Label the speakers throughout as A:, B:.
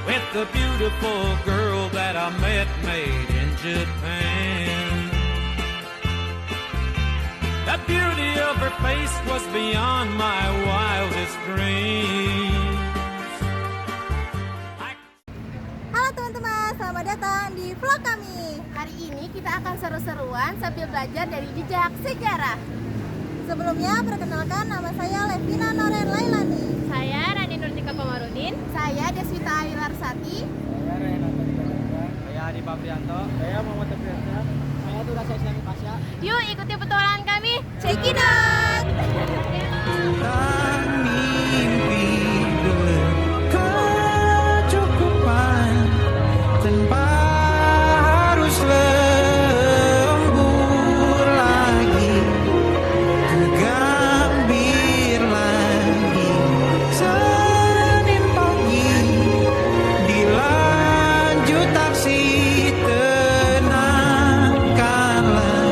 A: with the beautiful girl that I met made in Japan. The beauty of her face was beyond my wildest dreams.
B: Halo teman-teman, selamat datang di vlog kami.
C: Hari ini kita akan seru-seruan sambil belajar dari jejak sejarah.
B: Sebelumnya, perkenalkan nama saya Levina Noren Lailani.
C: Saya Rani Nurtika Pamarudin. Saya Deswita Awilarsati.
D: Saya Renata Dibandingkan. Saya Adi Paprianto. Saya Muhammad Tebriansyah. Saya Durasa Islami Pasya.
C: Yuk ikuti petualangan kami.
B: Check it out.
A: Mimpi berkecukupan tanpa harus lembur lagi, kegambir lagi. Senin pagi dilanjut taksi, tenangkanlah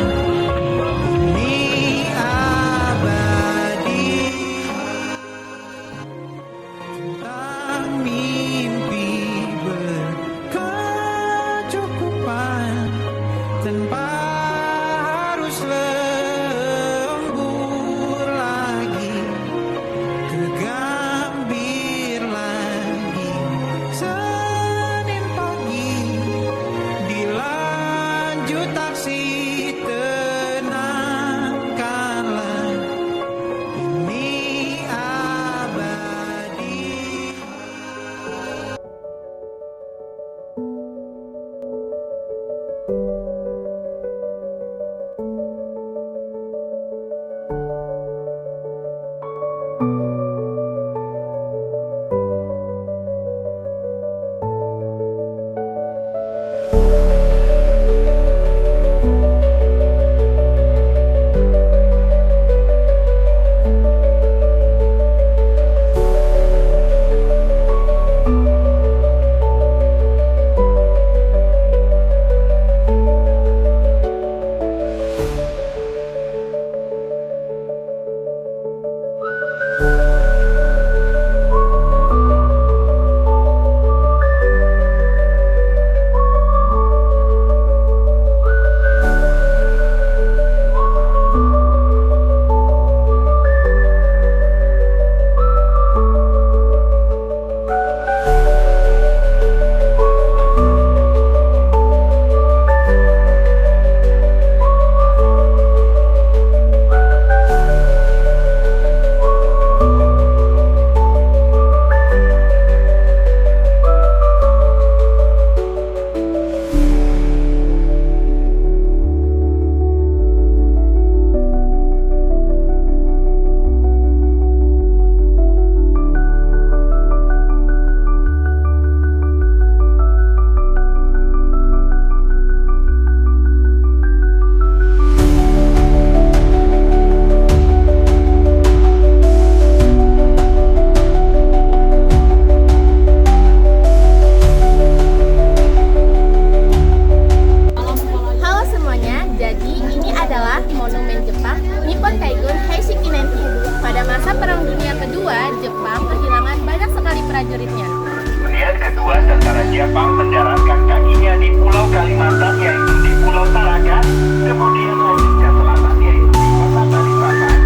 A: ini abadi. Tentang mimpi berkecukupan tanpa harus lembur lagi, kegambir lagi. Senin pagi dilanjut taksi, tenangkanlah ini abadi.
C: Halo semuanya, jadi ini adalah monumen Jepang Nippon Kaigun Heiseki Nenki. Pada masa Perang Dunia Kedua, Jepang kehilangan banyak sekali prajuritnya.
E: Kemudian kedua tentara Jepang mendaratkan kakinya di Pulau Kalimantan, yaitu di Pulau Tarakan. Kemudian lanjut ke selatan, yaitu di Kota Balikpapan.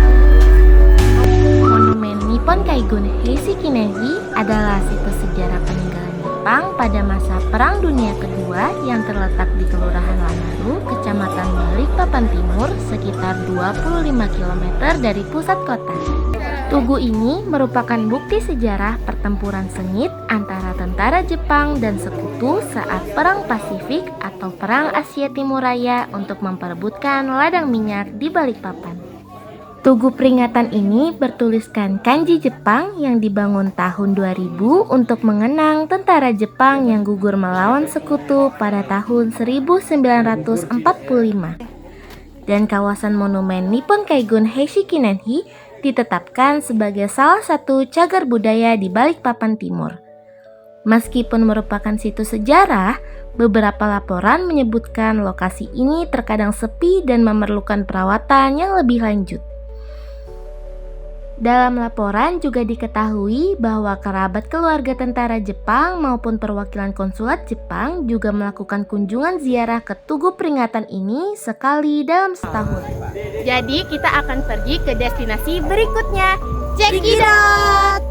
C: Monumen Nippon Kaigun Heiseki Nenki adalah situs sejarah peninggalan Jepang pada masa Perang Dunia Kedua yang terletak di Kelurahan Lanaru, Kecamatan Balikpapan Timur, sekitar 25 km dari pusat kota. Tugu ini merupakan bukti sejarah pertempuran sengit antara tentara Jepang dan sekutu saat Perang Pasifik atau Perang Asia Timur Raya untuk memperebutkan ladang minyak di Balikpapan. Tugu peringatan ini bertuliskan kanji Jepang yang dibangun tahun 2000 untuk mengenang tentara Jepang yang gugur melawan sekutu pada tahun 1945. Dan kawasan monumen Nippon Kaigun Heiseki Nenki ditetapkan sebagai salah satu cagar budaya di Balikpapan Timur. Meskipun merupakan situs sejarah, beberapa laporan menyebutkan lokasi ini terkadang sepi dan memerlukan perawatan yang lebih lanjut. Dalam laporan juga diketahui bahwa kerabat keluarga tentara Jepang maupun perwakilan konsulat Jepang juga melakukan kunjungan ziarah ke Tugu Peringatan ini sekali dalam setahun. Jadi kita akan pergi ke destinasi berikutnya. Check it out!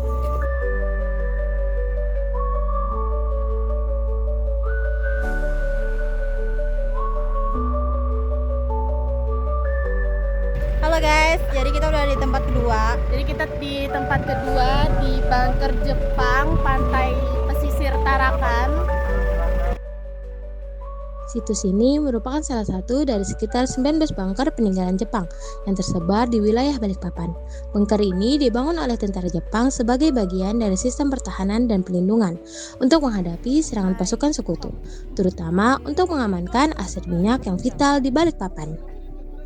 B: Halo guys, jadi kita udah di tempat kedua.
C: Jadi kita di tempat kedua di bunker Jepang, pantai pesisir Tarakan. Situs ini merupakan salah satu dari sekitar 19 bunker peninggalan Jepang yang tersebar di wilayah Balikpapan. Bunker ini dibangun oleh tentara Jepang sebagai bagian dari sistem pertahanan dan pelindungan untuk menghadapi serangan pasukan sekutu, terutama untuk mengamankan aset minyak yang vital di Balikpapan.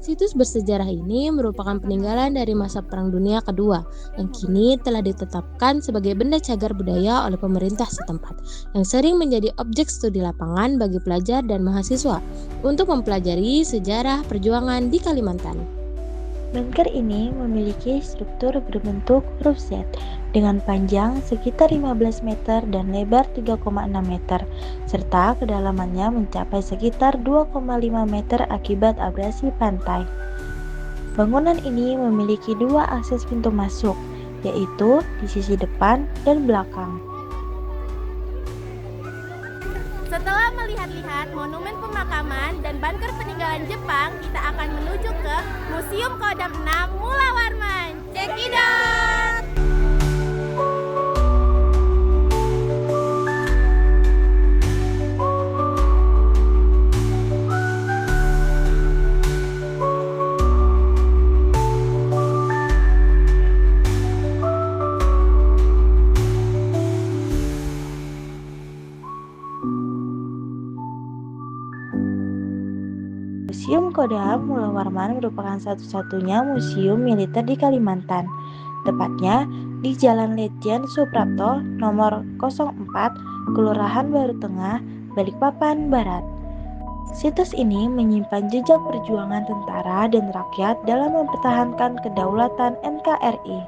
C: Situs bersejarah ini merupakan peninggalan dari masa Perang Dunia Kedua yang kini telah ditetapkan sebagai benda cagar budaya oleh pemerintah setempat yang sering menjadi objek studi lapangan bagi pelajar dan mahasiswa untuk mempelajari sejarah perjuangan di Kalimantan.
F: Bunker ini memiliki struktur berbentuk huruf Z dengan panjang sekitar 15 meter dan lebar 3,6 meter, serta kedalamannya mencapai sekitar 2,5 meter akibat abrasi pantai. Bangunan ini memiliki dua akses pintu masuk, yaitu di sisi depan dan belakang.
C: Setelah melihat-lihat monumen pemakaman dan bunker peninggalan Jepang, kita akan menuju ke Museum Kodam 6 Mula Warman. Check it out!
F: Museum Kodam Mula Warman merupakan satu-satunya museum militer di Kalimantan, tepatnya di Jalan Letjen Suprapto nomor 04, Kelurahan Baru Tengah, Balikpapan Barat. Situs ini menyimpan jejak perjuangan tentara dan rakyat dalam mempertahankan kedaulatan NKRI.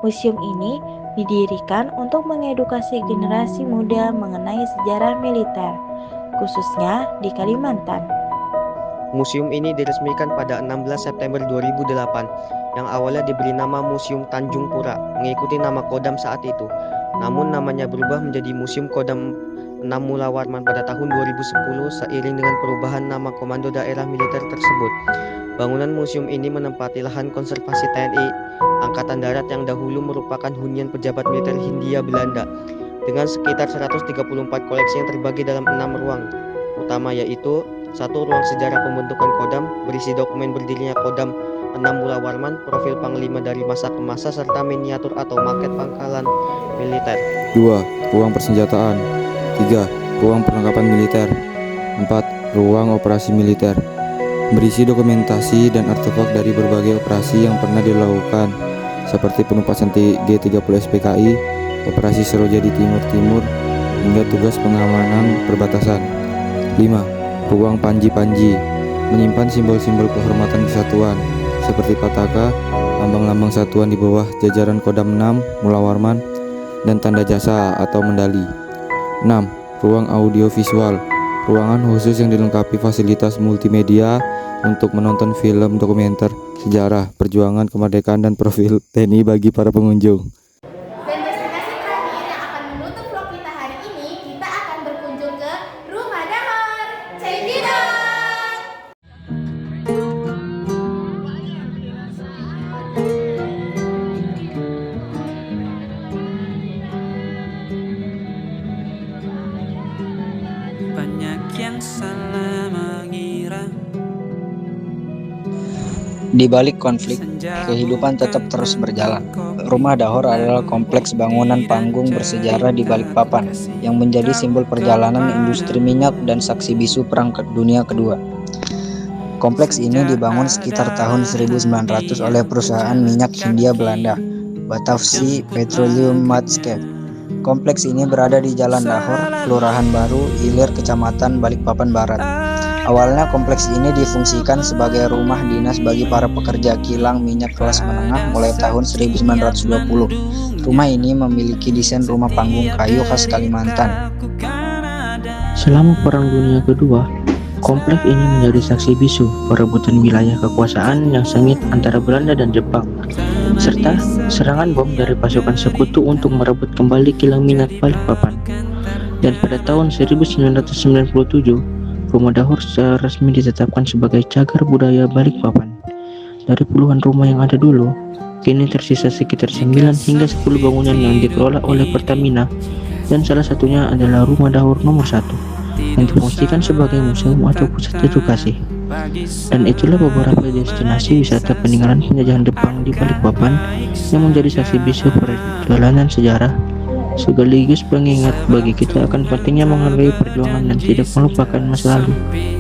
F: Museum ini didirikan untuk mengedukasi generasi muda mengenai sejarah militer, khususnya di Kalimantan.
D: Museum ini diresmikan pada 16 September 2008 yang awalnya diberi nama Museum Tanjung Pura mengikuti nama Kodam saat itu. Namun namanya berubah menjadi Museum Kodam 6 Mula Warman pada tahun 2010 seiring dengan perubahan nama Komando Daerah Militer tersebut. Bangunan museum ini menempati lahan konservasi TNI Angkatan Darat yang dahulu merupakan hunian pejabat militer Hindia Belanda dengan sekitar 134 koleksi yang terbagi dalam 6 ruang utama, yaitu 1 ruang sejarah pembentukan Kodam berisi dokumen berdirinya Kodam 6 Mula Warman, profil panglima dari masa ke masa, serta miniatur atau maket pangkalan militer.
G: 2. Ruang persenjataan. 3. Ruang perlengkapan militer. 4. Ruang operasi militer, berisi dokumentasi dan artefak dari berbagai operasi yang pernah dilakukan, seperti penumpasan G30 SPKI, operasi Seroja di Timur-Timur, hingga tugas pengamanan perbatasan. 5. Ruang panji-panji, menyimpan simbol-simbol kehormatan kesatuan, seperti pataka, lambang-lambang satuan di bawah jajaran Kodam 6 Mula Warman, dan tanda jasa atau medali. 6. Ruang audiovisual, ruangan khusus yang dilengkapi fasilitas multimedia untuk menonton film dokumenter, sejarah, perjuangan kemerdekaan, dan profil TNI bagi para pengunjung.
C: Dan destinasi terakhir yang akan menutup vlog kita hari ini, kita akan berkunjung ke Rumah Dahor. Check it out!
A: Banyak yang salah mengira.
H: Di balik konflik, kehidupan tetap terus berjalan. Rumah Dahor adalah kompleks bangunan panggung bersejarah di Balikpapan yang menjadi simbol perjalanan industri minyak dan saksi bisu Perang Dunia Kedua. Kompleks ini dibangun sekitar tahun 1900 oleh perusahaan minyak Hindia Belanda, Batavia Petroleum Maatschappij. Kompleks ini berada di Jalan Dahor, Kelurahan Baru, Ilir, Kecamatan Balikpapan Barat. Awalnya kompleks ini difungsikan sebagai rumah dinas bagi para pekerja kilang minyak kelas menengah mulai tahun 1920. Rumah ini memiliki desain rumah panggung kayu khas Kalimantan.
I: Selama Perang Dunia Kedua, kompleks ini menjadi saksi bisu perebutan wilayah kekuasaan yang sengit antara Belanda dan Jepang, serta serangan bom dari pasukan sekutu untuk merebut kembali kilang minyak Balikpapan. Dan pada tahun 1997, Rumah Dahur secara resmi ditetapkan sebagai cagar budaya Balikpapan. Dari puluhan rumah yang ada dulu, kini tersisa sekitar 9 hingga 10 bangunan yang dikelola oleh Pertamina, dan salah satunya adalah Rumah Dahur nomor 1 yang difungsikan sebagai museum atau pusat edukasi. Dan itulah beberapa destinasi wisata peninggalan penjajahan Jepang di Balikpapan yang menjadi saksi bisu perjalanan sejarah, sekaligus pengingat bagi kita akan pentingnya menghargai perjuangan dan tidak melupakan masa lalu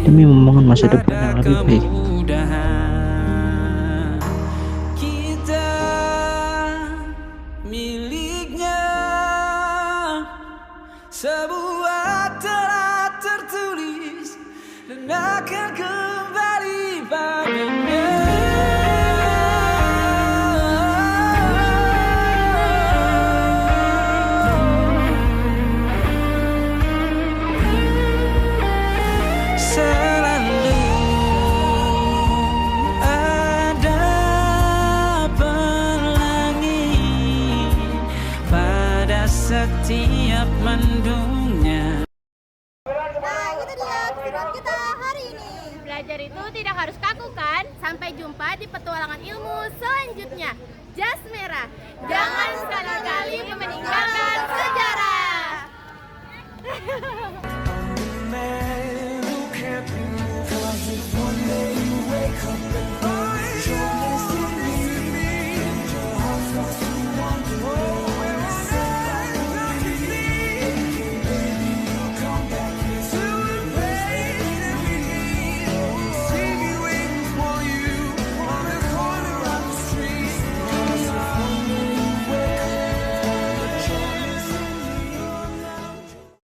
I: demi membangun masa depan yang lebih baik.
A: Kita miliknya, sebuah telah tertulis dan akan kembali baginya. Selalu ada pelangi pada setiap mendungnya.
B: Nah, itu dia keseruan kita hari ini.
C: Belajar itu tidak harus kaku kan? Sampai jumpa di petualangan ilmu selanjutnya. Jas Merah, jangan sekali-kali meninggalkan sejarah.